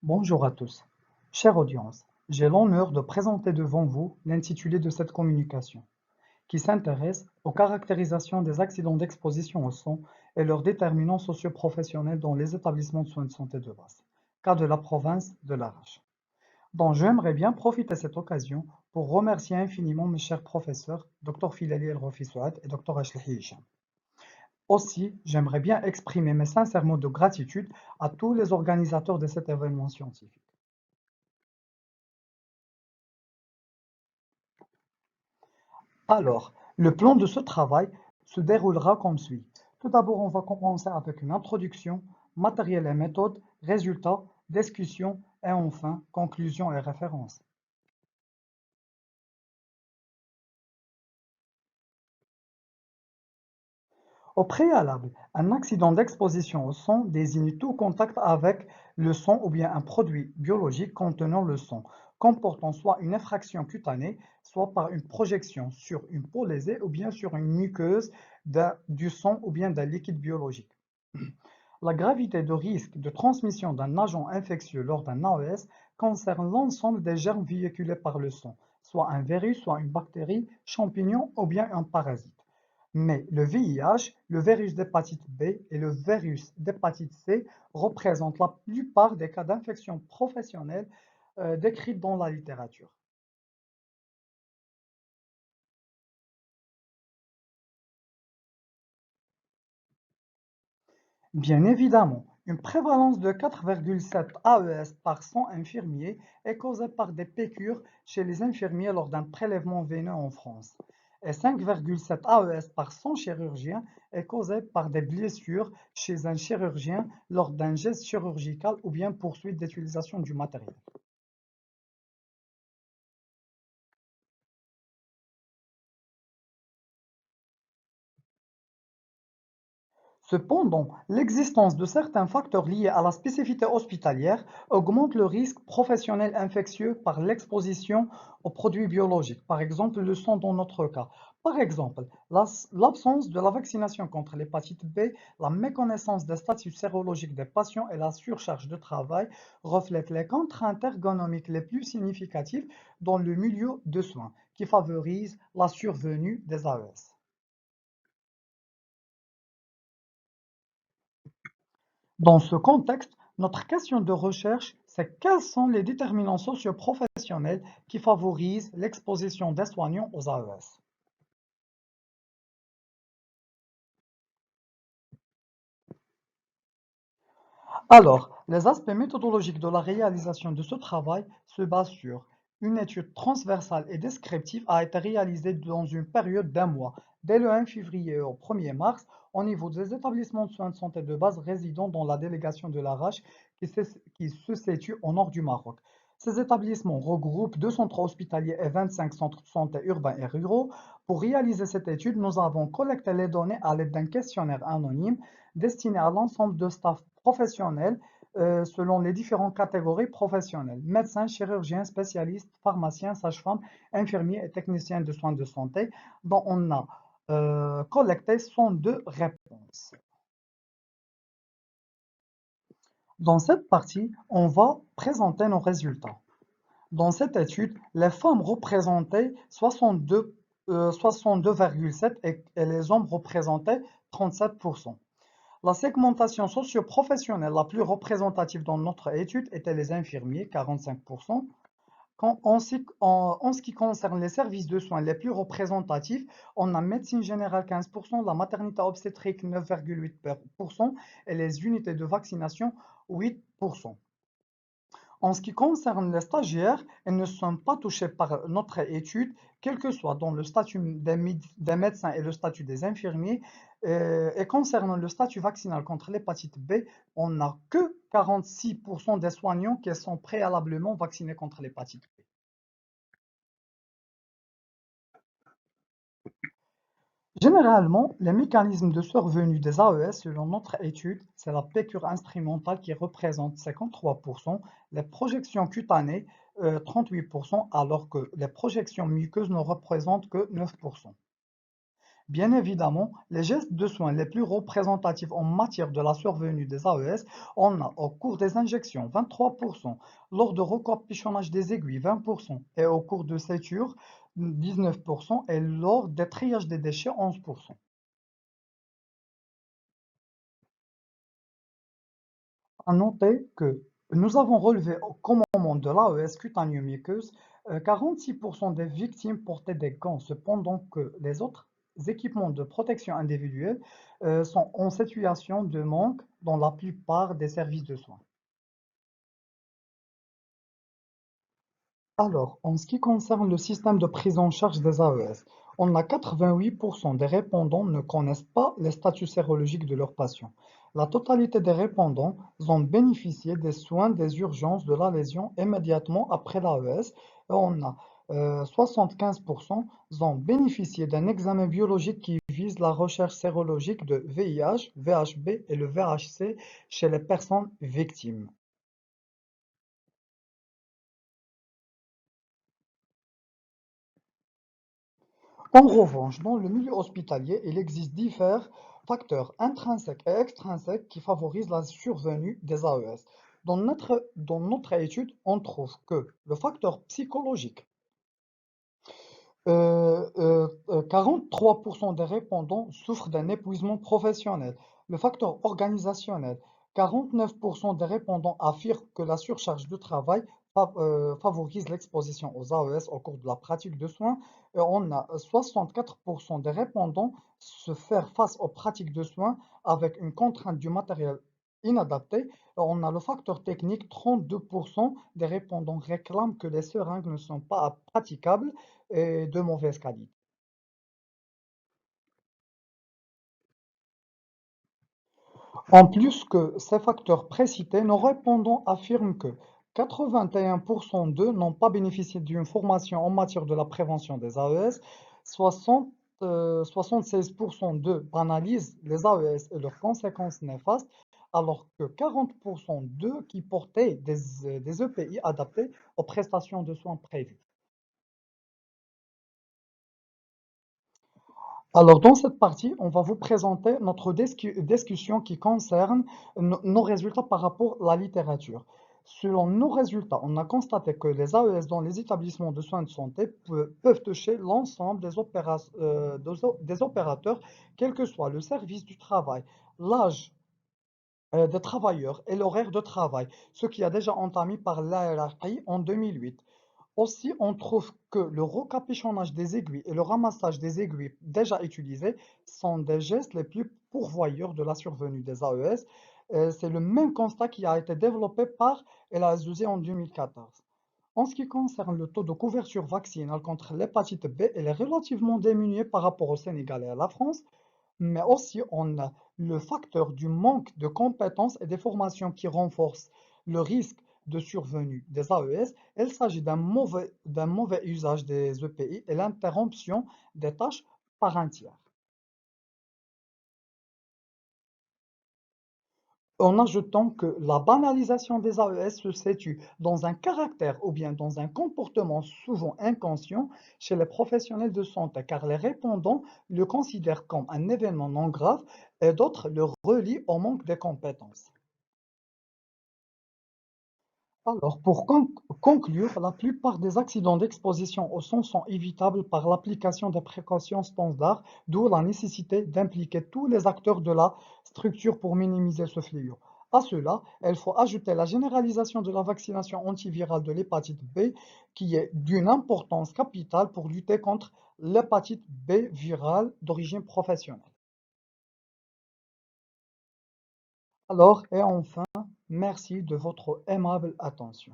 Bonjour à tous. Chère audience, j'ai l'honneur de présenter devant vous l'intitulé de cette communication, qui s'intéresse aux caractérisations des accidents d'exposition au son et leurs déterminants socioprofessionnels dans les établissements de soins de santé de base, cas de la province de l'Arrache. Donc j'aimerais bien profiter de cette occasion pour remercier infiniment mes chers professeurs, Dr Filali El Rofi Souad et Dr Ashlihi Hicham. Aussi, j'aimerais bien exprimer mes sincères mots de gratitude à tous les organisateurs de cet événement scientifique. Alors, le plan de ce travail se déroulera comme suit. Tout d'abord, on va commencer avec une introduction, matériel et méthode, résultats, discussion et enfin, conclusion et référence. Au préalable, un accident d'exposition au son désigne tout contact avec le son ou bien un produit biologique contenant le son, comportant soit une effraction cutanée, soit par une projection sur une peau lésée ou bien sur une muqueuse du son ou bien d'un liquide biologique. La gravité de risque de transmission d'un agent infectieux lors d'un AES concerne l'ensemble des germes véhiculés par le son, soit un virus, soit une bactérie, champignon ou bien un parasite. Mais le VIH, le virus d'hépatite B et le virus d'hépatite C représentent la plupart des cas d'infection professionnelle décrits dans la littérature. Bien évidemment, une prévalence de 4,7 AES par 100 infirmiers est causée par des piqûres chez les infirmiers lors d'un prélèvement veineux en France, et 5,7 AES par 100 chirurgiens est causée par des blessures chez un chirurgien lors d'un geste chirurgical ou bien poursuite d'utilisation du matériel. Cependant, l'existence de certains facteurs liés à la spécificité hospitalière augmente le risque professionnel infectieux par l'exposition aux produits biologiques, par exemple le sang dans notre cas. Par exemple, l'absence de la vaccination contre l'hépatite B, la méconnaissance des statuts sérologiques des patients et la surcharge de travail reflètent les contraintes ergonomiques les plus significatives dans le milieu de soins, qui favorisent la survenue des AES. Dans ce contexte, notre question de recherche, c'est quels sont les déterminants socio-professionnels qui favorisent l'exposition des soignants aux AES? Alors, les aspects méthodologiques de la réalisation de ce travail se basent sur une étude transversale et descriptive a été réalisée dans une période d'un mois, dès le 1 février au 1er mars, au niveau des établissements de soins de santé de base résidant dans la délégation de l'Arrache qui se situe au nord du Maroc. Ces établissements regroupent deux centres hospitaliers et 25 centres de santé urbains et ruraux. Pour réaliser cette étude, nous avons collecté les données à l'aide d'un questionnaire anonyme destiné à l'ensemble de staff professionnels selon les différentes catégories professionnelles: médecins, chirurgiens, spécialistes, pharmaciens, sages-femmes, infirmiers et techniciens de soins de santé, dont on a collecté 102 réponses. Dans cette partie, on va présenter nos résultats. Dans cette étude, les femmes représentaient 62,7 et les hommes représentaient 37%. La segmentation socio-professionnelle la plus représentative dans notre étude était les infirmiers, 45%. En ce qui concerne les services de soins les plus représentatifs, on a médecine générale 15%, la maternité obstétrique 9,8% et les unités de vaccination 8%. En ce qui concerne les stagiaires, ils ne sont pas touchés par notre étude, quel que soit dans le statut des médecins et le statut des infirmiers. Et concernant le statut vaccinal contre l'hépatite B, on n'a que 46% des soignants qui sont préalablement vaccinés contre l'hépatite B. Généralement, les mécanismes de survenue des AES selon notre étude, c'est la piqûre instrumentale qui représente 53%, les projections cutanées 38%, alors que les projections muqueuses ne représentent que 9%. Bien évidemment, les gestes de soins les plus représentatifs en matière de la survenue des AES, on a au cours des injections 23%, lors de recapichonnage des aiguilles 20%, et au cours de suture 19%, et lors des triages des déchets 11%. À noter que nous avons relevé qu'au moment de l'AES cutaneo muqueuse, 46% des victimes portaient des gants, cependant que les autres équipements de protection individuelle sont en situation de manque dans la plupart des services de soins. Alors, en ce qui concerne le système de prise en charge des AES, on a 88% des répondants ne connaissent pas les statuts sérologiques de leurs patients. La totalité des répondants ont bénéficié des soins des urgences de la lésion immédiatement après l'AES et on a 75% ont bénéficié d'un examen biologique qui vise la recherche sérologique de VIH, VHB et le VHC chez les personnes victimes. En revanche, dans le milieu hospitalier, il existe divers facteurs intrinsèques et extrinsèques qui favorisent la survenue des AES. Dans notre étude, on trouve que le facteur psychologique, 43% des répondants souffrent d'un épuisement professionnel. Le facteur organisationnel, 49% des répondants affirment que la surcharge de travail favorise l'exposition aux AES au cours de la pratique de soins. Et on a 64% des répondants se faire face aux pratiques de soins avec une contrainte du matériel inadapté. Et on a le facteur technique, 32% des répondants réclament que les seringues ne sont pas praticables et de mauvaise qualité. En plus que ces facteurs précités, nos répondants affirment que 81% d'eux n'ont pas bénéficié d'une formation en matière de la prévention des AES, 76% d'eux banalisent les AES et leurs conséquences néfastes, alors que 40% d'eux qui portaient des EPI adaptés aux prestations de soins prévues. Alors, dans cette partie, on va vous présenter notre discussion qui concerne nos résultats par rapport à la littérature. Selon nos résultats, on a constaté que les AES dans les établissements de soins de santé peuvent toucher l'ensemble des opérateurs, quel que soit le service du travail, l'âge des travailleurs et l'horaire de travail, ce qui a déjà entamé par l'hierarchie en 2008. Aussi, on trouve que le recapichonnage des aiguilles et le ramassage des aiguilles déjà utilisées sont des gestes les plus pourvoyeurs de la survenue des AES. C'est le même constat qui a été développé par El Azzouzi en 2014. En ce qui concerne le taux de couverture vaccinale contre l'hépatite B, elle est relativement diminuée par rapport au Sénégal et à la France, mais aussi on a le facteur du manque de compétences et des formations qui renforcent le risque de survenue des AES. Il s'agit d'un mauvais usage des EPI et l'interruption des tâches par un tiers. En ajoutant que la banalisation des AES se situe dans un caractère ou bien dans un comportement souvent inconscient chez les professionnels de santé, car les répondants le considèrent comme un événement non grave et d'autres le relient au manque de compétences. Alors, pour conclure, la plupart des accidents d'exposition au son sont évitables par l'application des précautions standards, d'où la nécessité d'impliquer tous les acteurs de la structure pour minimiser ce fléau. À cela, il faut ajouter la généralisation de la vaccination antivirale de l'hépatite B, qui est d'une importance capitale pour lutter contre l'hépatite B virale d'origine professionnelle. Alors, et enfin, merci de votre aimable attention.